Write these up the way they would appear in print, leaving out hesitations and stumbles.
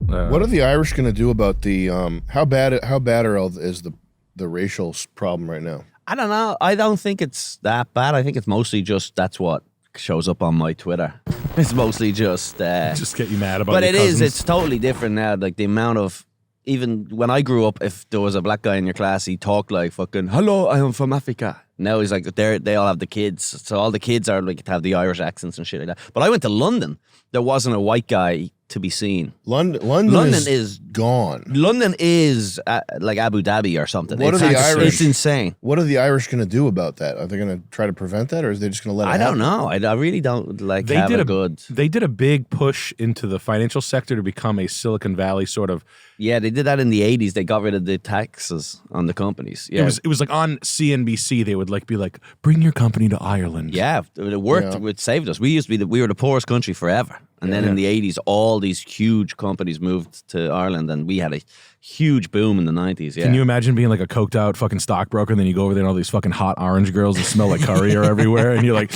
What are the Irish going to do about the how bad is the racial problem right now? I don't know. I don't think it's that bad. I think it's mostly just that's what shows up on my Twitter. It's mostly just get you mad about. But your cousins. it's totally different now. Like the amount of, even when I grew up, if there was a black guy in your class, he talked like fucking, hello, I am from Africa. Now he's like, they all have the kids. So all the kids are like, have the Irish accents and shit like that. But I went to London. There wasn't a white guy to be seen. London is gone. London is like Abu Dhabi or something. What are the Irish? It's insane. What are the Irish going to do about that? Are they going to try to prevent that, or is they just going to let it happen? I don't know. I really don't like have a good... They did a big push into the financial sector to become a Silicon Valley sort of... Yeah, they did that in the 80s. They got rid of the taxes on the companies. Yeah. It was like on CNBC, they would like be like, bring your company to Ireland. Yeah, it worked. Yeah. It saved us. We used to be we were the poorest country forever. And then in the 80s, all these huge companies moved to Ireland, and we had a huge boom in the 90s. Yeah. Can you imagine being like a coked out fucking stockbroker, and then you go over there and all these fucking hot orange girls that smell like curry are everywhere, and you're like,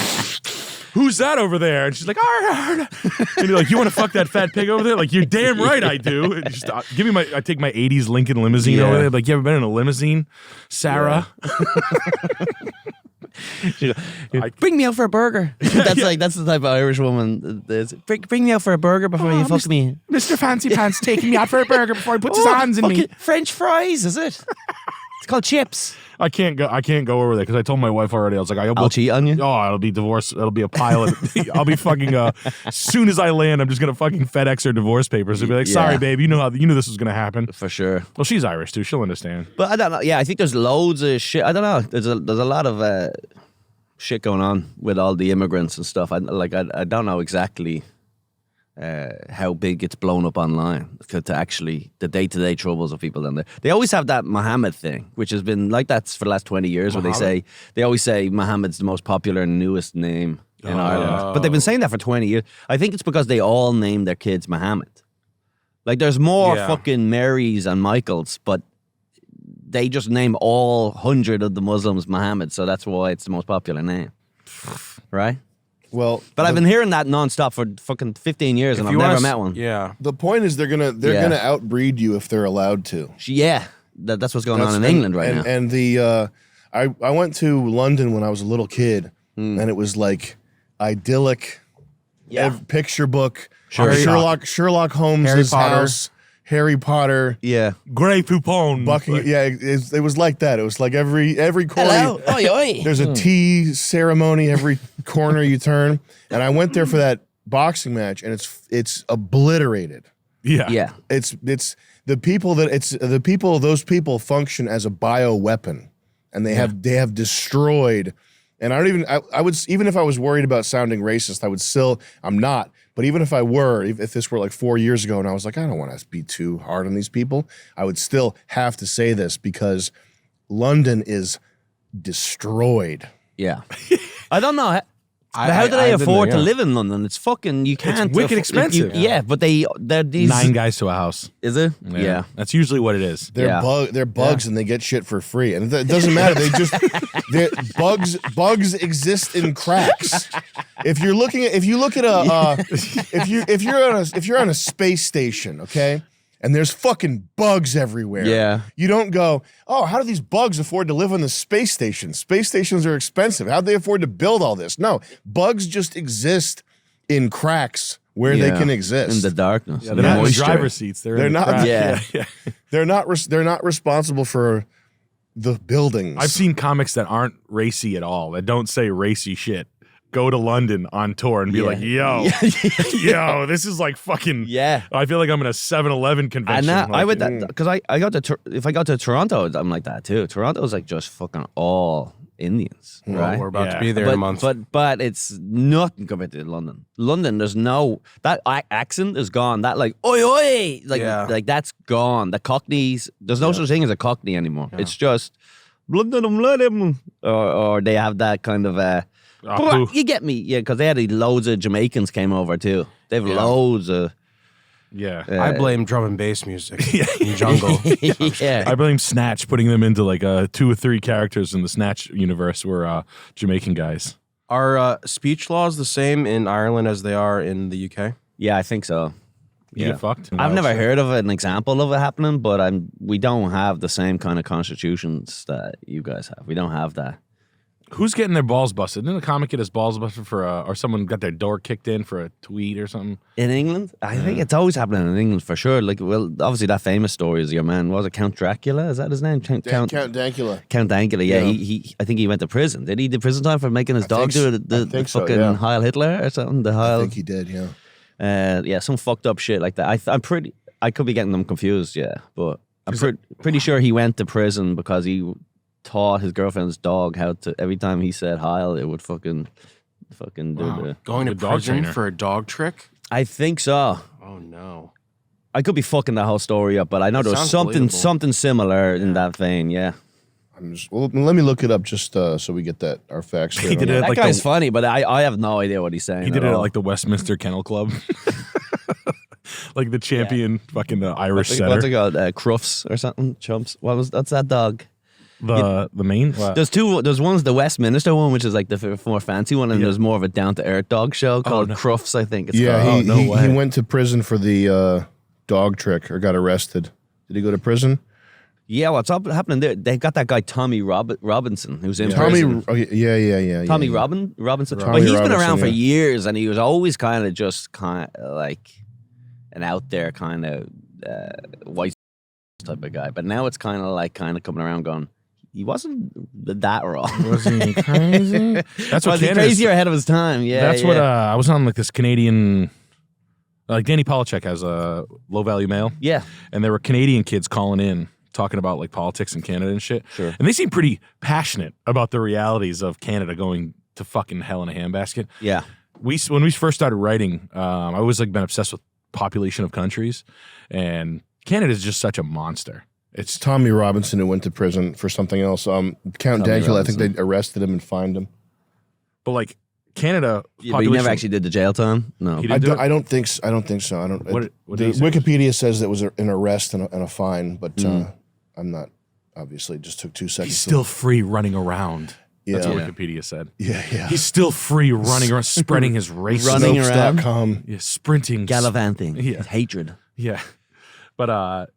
who's that over there? And she's like, arr. And you're like, you want to fuck that fat pig over there? Like, you're damn right I do. And just give me I take my 80s Lincoln limousine over there. Like, you ever been in a limousine, Sarah? Bring me out for a burger. That's the type of Irish woman. Bring me out for a burger before you fuck me. Mr. Fancy Pants taking me out for a burger before he puts his hands in me. French fries, is it? It's called chips. I can't go over there because I told my wife already. I was like, I'll cheat on you. Oh, it'll be divorce. It'll be a pile of. I'll be fucking. As soon as I land, I'm just gonna fucking FedEx her divorce papers. I'll be like, sorry, babe, you knew this was gonna happen. For sure. Well, she's Irish too. She'll understand. But I don't know. Yeah, I think there's loads of shit. I don't know. There's a lot of shit going on with all the immigrants and stuff. I don't know exactly how big it's blown up online to actually the day-to-day troubles of people down there. They always have that Muhammad thing, which has been like that for the last 20 years, where they always say Muhammad's the most popular and newest name in Ireland. But they've been saying that for 20 years. I think it's because they all named their kids Muhammad. Like, there's more fucking Marys and Michaels, but they just name all 100 of the Muslims Muhammad, so that's why it's the most popular name. Right? Well, but I've been hearing that nonstop for fucking 15 years, and I've never met one. Yeah. The point is they're gonna outbreed you if they're allowed to. Yeah, that's what's going on in England right now. And I went to London when I was a little kid, and it was like idyllic, picture book, Sherlock Holmes' house. Harry Potter, Grey Poupon, it was like that. It was like every corner. Hello, oi, oi. There's a tea ceremony every corner you turn, and I went there for that boxing match, and it's obliterated. Yeah. It's the people those people function as a bioweapon, and they have destroyed. And I would, even if I was worried about sounding racist, I'm not. But even if I were, if this were like 4 years ago and I was like, I don't want to be too hard on these people, I would still have to say this because London is destroyed. Yeah. I don't know. How do they afford to live in London? It's fucking, you can't. It's wicked expensive. But they're these 9 guys to a house. Is it? Yeah. That's usually what it is. They're bugs and they get shit for free. And it doesn't matter. Bugs exist in cracks. If you're on a space station, okay? And there's fucking bugs everywhere. Yeah. You don't go, oh, how do these bugs afford to live on the space station? Space stations are expensive. How'd they afford to build all this? No, bugs just exist in cracks where they can exist. In the darkness. Yeah, they're not in the driver's seats. They're not. Yeah. They're not responsible for the buildings. I've seen comics that aren't racy at all, that don't say racy shit, go to London on tour and be like, yo, this is like fucking, I feel like I'm in a 7-Eleven convention. And I would, because if I got to Toronto, I'm like that too. Toronto's like just fucking all Indians, right? We're about to be there in a month. But it's nothing compared to London. London, there's that accent is gone. That like, oi, oi, like that's gone. The Cockneys, there's no such thing as a Cockney anymore. Yeah. It's just, London, or they have that kind of, you get me, because they had loads of Jamaicans came over too. They have loads of. Yeah, I blame drum and bass music in jungle. I blame Snatch, putting them into like 2 or 3 characters in the Snatch universe were Jamaican guys. Are speech laws the same in Ireland as they are in the UK? Yeah, I think so. You get fucked. I've never heard of an example of it happening, but we don't have the same kind of constitutions that you guys have. We don't have that. Who's getting their balls busted? Didn't a comic get his balls busted for or someone got their door kicked in for a tweet or something? In England? I think it's always happening in England for sure. Like, well, obviously that famous story is your man, was it Count Dracula? Is that his name? Count Dankula. Count Dankula, yeah. He I think he went to prison. Did he do prison time for making his dog do the fucking Heil Hitler or something? I think he did, yeah. Yeah, some fucked up shit like that. I could be getting them confused, yeah. But I'm pretty sure he went to prison because he taught his girlfriend's dog how to, every time he said Heil, it would fucking do the... Going to prison for a dog trick? I think so. Oh, no. I could be fucking that whole story up, but I know there was something similar in that vein, yeah. Let me look it up just so we get our facts straight. That guy's funny, but I have no idea what he's saying. He did it at like the Westminster Kennel Club. Like the champion fucking Irish setter. What's it called? Crufts or something? Chumps? What's that dog? The main? There's two. There's one's the Westminster one, which is like the more fancy one, and there's more of a down to earth dog show called Crufts, I think. It's called. He went to prison for the dog trick or got arrested. Did he go to prison? Yeah, what's happening there? They got that guy Tommy Robinson, who's in prison. Tommy Robinson. But he's been around for years, and he was always kind of like an out there kind of white type of guy. But now it's kind of coming around going, he wasn't that wrong. Was he crazy? That's what Canada's crazier ahead of his time. Yeah, that's what I was on like this Canadian. Like Danny Polachek has a Low Value Mail. Yeah, and there were Canadian kids calling in talking about like politics in Canada and shit. Sure, and they seem pretty passionate about the realities of Canada going to fucking hell in a handbasket. Yeah, when we first started writing, I always like been obsessed with population of countries, and Canada's just such a monster. It's Tommy Robinson who went to prison for something else. Count Dankula, I think they arrested him and fined him. But like Canada, but he never actually did the jail time. No, I don't think so. What Wikipedia says it was an arrest and a fine, but I'm not. Obviously, it just took 2 seconds. He's still free running around. Yeah. That's what Wikipedia said. Yeah. He's still free running around, spreading his race. Running around. Yeah, sprinting. Gallivanting. Yeah. Hatred. Yeah. But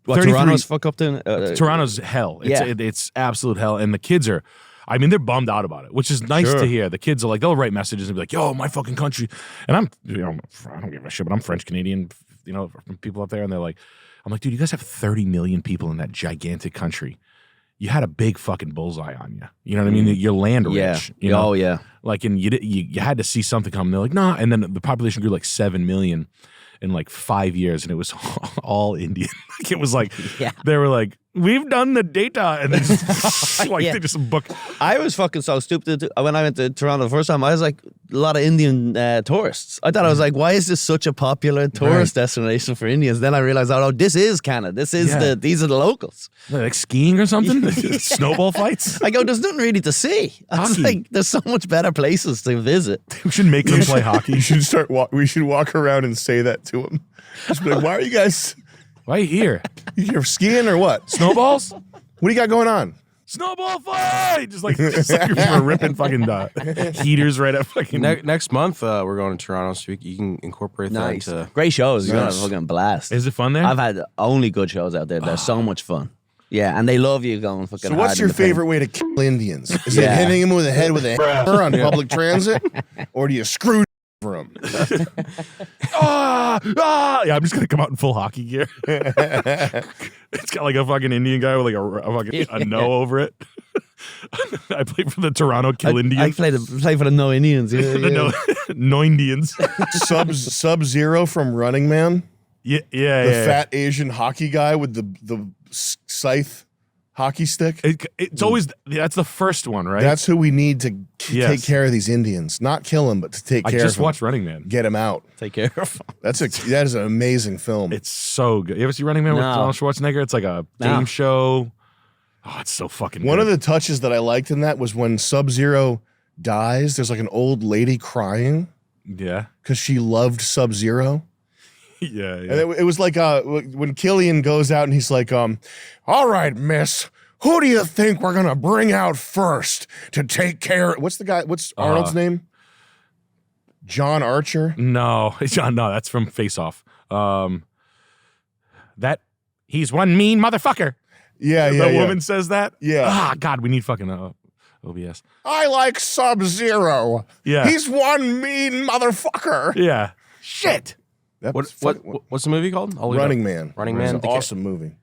Toronto's fuck up to Toronto's hell. It's absolute hell. And the kids are, I mean, they're bummed out about it, which is nice to hear. The kids are like, they'll write messages and be like, yo, my fucking country. And I don't give a shit, but I'm French Canadian, from people up there. And they're like, I'm like, dude, you guys have 30 million people in that gigantic country. You had a big fucking bullseye on you. You know what I mean? You're land rich. Yeah. Oh, yeah. Like, and you had to see something come. They're like, nah. And then the population grew like 7 million in like 5 years, and it was all Indian. Like, it was like, they were like, we've done the data. And then they just book. I was fucking so stupid. When I went to Toronto the first time, I was like, a lot of Indian tourists. I thought I was like, why is this such a popular tourist destination for Indians? Then I realized, oh, this is Canada. These are the locals. They're like skiing or something? Snowball fights? I go, there's nothing really to see. I was like, there's so much better places to visit. We should make them play hockey. You should we should walk around and say that to them. Just be like, why are you guys... Why are you here? You're skiing or what? Snowballs? What do you got going on? Snowball fight! Just like we're ripping fucking heaters right at fucking... Next month, we're going to Toronto, so you can incorporate that into... Great shows. You're going to fucking blast. Is it fun there? I've had only good shows out there. They're so much fun. Yeah, and they love you going fucking So what's your favorite way to kill Indians? Is it hitting them with a head with a hammer on public transit? Or do you screw for them? Yeah, I'm just gonna come out in full hockey gear. It's got like a fucking Indian guy with like a no over it. I play for the Toronto Kill Indians. I play for the No Indians. No Indians. Sub-Zero from Running Man. The fat Asian hockey guy with the scythe hockey stick. It's always that's the first one, right? That's who we need to take care of these Indians, not kill them, but to take care of them. I just watched Running Man. Get him out. Take care of them. That is an amazing film. It's so good. You ever see Running Man with Arnold Schwarzenegger? It's like a game show. Oh, it's so fucking good. One of the touches that I liked in that was when Sub-Zero dies, there's like an old lady crying. Yeah. Because she loved Sub-Zero. Yeah. And it was like when Killian goes out and he's like, all right, miss, who do you think we're going to bring out first to take care? What's Arnold's name? John Archer? No, John, no, that's from Face Off. That he's one mean motherfucker. Yeah, The woman says that. Yeah. Ah, God, we need fucking OBS. I like Sub-Zero. Yeah. He's one mean motherfucker. Yeah. Shit. What's the movie called? Running Man. Running It's Man. an awesome movie.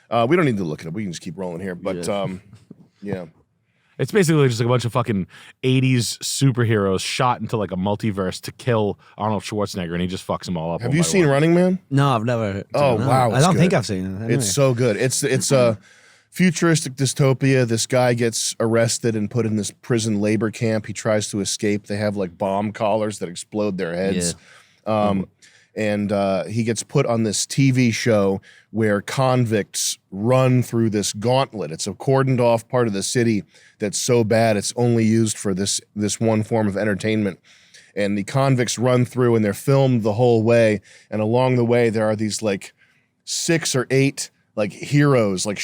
We don't need to look it up. We can just keep rolling here. But yeah. It's basically just like a bunch of fucking 80s superheroes shot into like a multiverse to kill Arnold Schwarzenegger, and he just fucks them all up. Have you seen Running Man? No, I've never. Oh, no. wow, I it's don't think good. I've seen it. Anyway. It's so good. It's a futuristic dystopia. This guy gets arrested and put in this prison labor camp. He tries to escape. They have like bomb collars that explode their heads. And he gets put on this TV show where convicts run through this gauntlet. It's a cordoned off part of the city that's so bad it's only used for this one form of entertainment. And the convicts run through and they're filmed the whole way. And along the way, there are these like 6 or 8 like heroes, like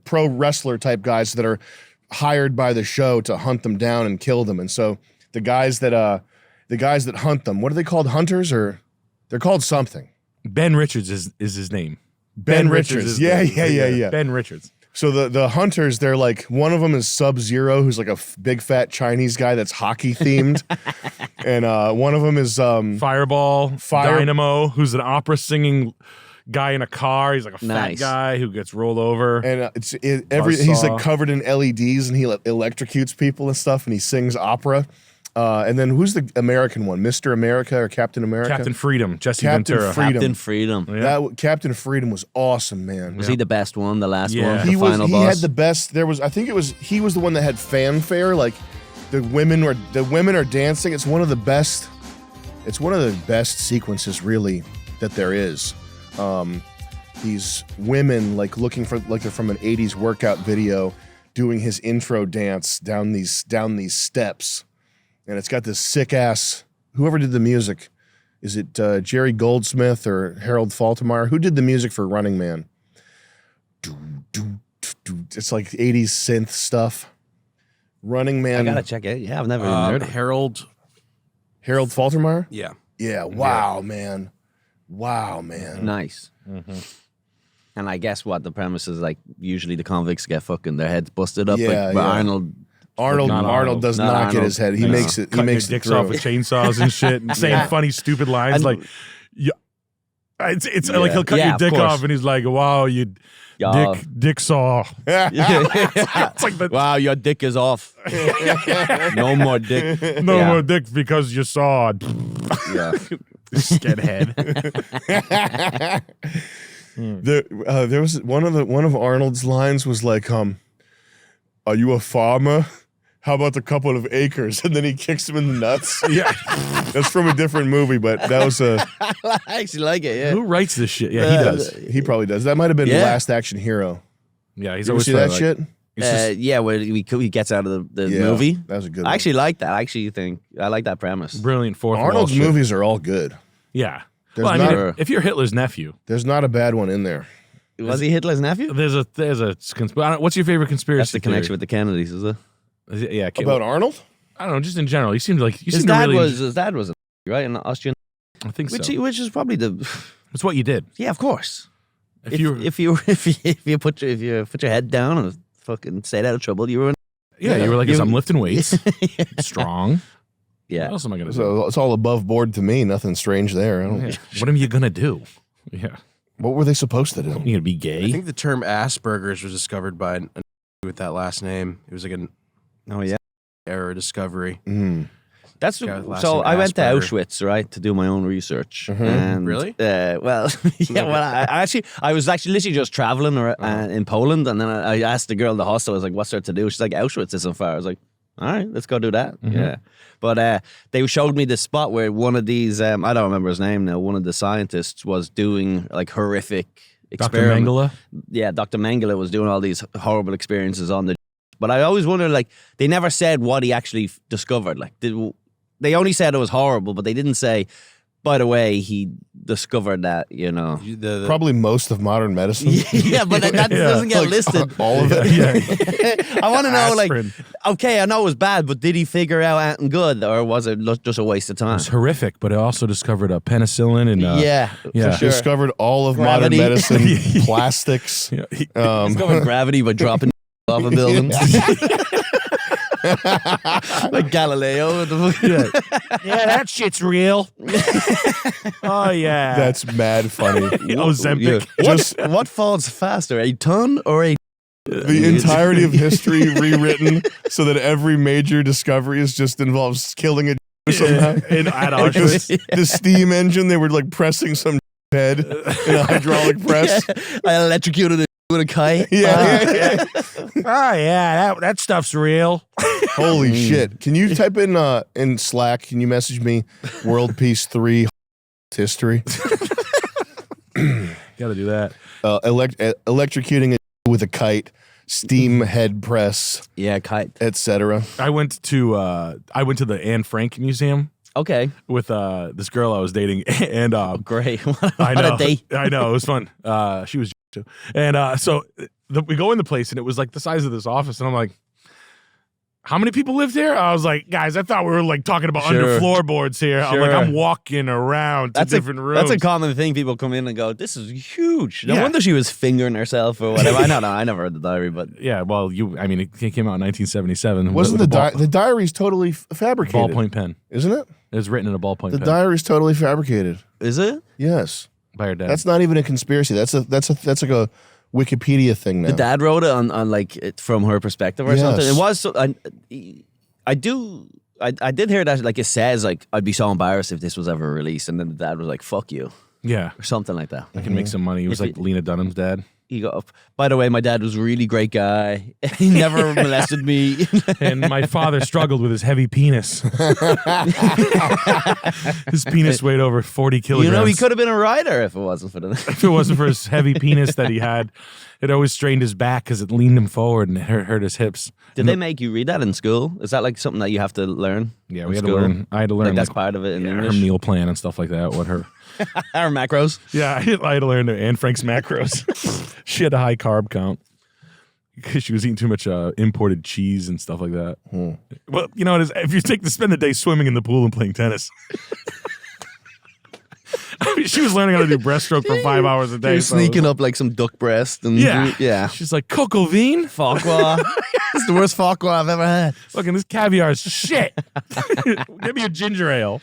pro wrestler type guys that are hired by the show to hunt them down and kill them. And so the guys that hunt them, what are they called? Hunters or? They're called something. Ben Richards is his name. Ben Richards. Yeah. Ben Richards. So the hunters, they're like, one of them is Sub-Zero, who's like a big fat Chinese guy that's hockey themed. And one of them is Fireball, Dynamo, who's an opera singing guy in a car. He's like a fat guy who gets rolled over. And he's like covered in LEDs and he electrocutes people and stuff and he sings opera. And then who's the American one? Mr. America or Captain America? Captain Freedom, Jesse Ventura. Captain Freedom. Yeah. Captain Freedom was awesome, man. Was he the best one? The last one? He The final he boss? had the best. He was the one that had fanfare. Like the women are dancing. It's one of the best sequences really that there is. These women like looking for like they're from an 80s workout video doing his intro dance down these steps. And it's got this sick ass. Whoever did the music, is it Jerry Goldsmith or Harold Faltermeyer? Who did the music for Running Man? It's like 80s synth stuff. Running Man. I gotta check it. Yeah, I've never even heard of it. Harold Faltermeyer? Yeah. Yeah. Wow, man. Wow, man. Nice. And I guess what the premise is like. Usually the convicts get fucking their heads busted up. Yeah, but yeah. Arnold does not get his head. He makes it. He makes their it dicks off with chainsaws and shit, and saying funny, stupid lines And- like, "Yeah." It's like he'll cut Yeah, your of dick course. off, and he's like, "Wow, you Yeah. dick saw." It's like the Wow, your dick is off. No more dick. no more dick because you saw. Yeah. Skinhead. There was one of Arnold's lines was like, "Are you a farmer? How about a couple of acres?" And then he kicks him in the nuts. Yeah, That's from a different movie, but that was a. I actually like it. Yeah. who writes this shit? Yeah, he does. He probably does. That might have been Yeah. Last Action Hero. Yeah, he's You ever always see that like, shit? it's just- Yeah, where he gets out of the Yeah, movie. That was a good I one. actually like that. I actually think I like that premise. brilliant fourth wall Arnold's shit. movies are all good. Yeah. There's Well, I not mean, a- if you're Hitler's nephew, There's not a bad one in there. Was he Hitler's nephew? there's a what's your favorite conspiracy? That's the connection with the Kennedys, is it? with yeah. About Arnold? I don't know, just in general. You seemed like you His seemed to dad really. was a right in Austrian, I think which so. which is probably the It's what you did. yeah, of course. If you If you put your head down and fucking stayed out of trouble, you were in. yeah, you were like, I'm lifting weights, strong. Yeah. What else am I gonna do? So it's all above board to me. Nothing strange there. I don't, Yeah. What am you gonna do? Yeah, What were they supposed to do? you gonna be gay? I think the term Asperger's was discovered by an with that last name. It was like an Oh yeah. error discovery. That's Guy with last so. name I went to Asperger. Auschwitz, right, to do my own research. Mhm. And, Really? Well, yeah. Well, I was actually literally just traveling in Poland, and then I asked the girl in the hostel. I was like, "What's there to do?" She's like, "Auschwitz isn't far." I was like, "All right, let's go do that." Yeah. But they showed me the spot where one of these, I don't remember his name now. One of the scientists was doing like horrific Dr. experiments. Mengele. Yeah, Dr. Mengele was doing all these horrible experiences on the. But I always wondered, like, they never said what he actually discovered. Like, they only said it was horrible, but they didn't say, by the way, he discovered that, you know. Probably most of modern medicine. Yeah, but that doesn't get listed. All of it. Yeah. I want to know, like, Aspirin. okay, I know it was bad, but did he figure out anything good, or was it just a waste of It time? was horrific, but it also discovered penicillin and Yeah, yeah. for sure. Discovered all of Gravity. modern medicine, plastics. Yeah, Discovered gravity by dropping off a building. Like Galileo. yeah, that shit's real. Oh yeah, That's mad funny. Ozempic. What falls faster, a ton or a? The entirety of history rewritten so that every major discovery involves killing a somehow. At Like Auschwitz. the steam engine, they were like pressing some head in a hydraulic press. I electrocuted it with a kite. Yeah. Oh yeah, that stuff's real. Holy shit. Can you type in Slack, can you message me World Peace 3 history? Gotta do that. Electrocuting it with a kite, steam head press, Yeah, kite. etc. I went to the Anne Frank Museum Okay, with this girl I was dating, and great. I know, What a date. I know, it was fun. She was too, and so we go in the place, and it was like the size of this office, and I'm like, how many people lived here? I was like, guys, I thought we were like talking about under Sure. floorboards here. I'm like, Sure. I'm walking around to different rooms. That's a common thing. People come in and go, "This is huge." No Yeah. wonder she was fingering herself or whatever. I don't know. I never read the diary, but Yeah, well, I mean, it came out in 1977. Wasn't with the diary's totally fabricated? ballpoint pen? Isn't it? It was written in a ballpoint The pen diary's totally fabricated. is it? Yes. by her dad. That's not even a conspiracy. That's like a Wikipedia thing now. The dad wrote it on like it from her perspective or Yes. something. It was. So, I did hear that like it says like I'd be so embarrassed if this was ever released, and then the dad was like, "Fuck you," yeah, or something like that. I can make some money. He was If like Lena Dunham's dad. He got up. By the way, my dad was a really great guy. He never molested me. And my father struggled with his heavy penis. His penis weighed over 40 kilograms. You know, he could have been a writer if it wasn't for the. If it wasn't for his heavy penis that he had, it always strained his back because it leaned him forward and it hurt his hips. Did they make you read that in school? Is that like something that you have to learn? Yeah, in we had to school? learn. I had to learn Like that's like, part of it in her English. meal plan and stuff like that. What her? Our macros. Yeah, I had to learn Anne Frank's macros. She had a high carb count because she was eating too much imported cheese and stuff like that. Well, you know, if you spend the day swimming in the pool and playing tennis. I mean, she was learning how to do breaststroke for 5 hours a day. You're so- sneaking up like some duck breast and Yeah. She's like, Coco Veen? Farquhar. It's the worst farquhar I've ever had. Fucking this caviar is shit. Give me a ginger ale.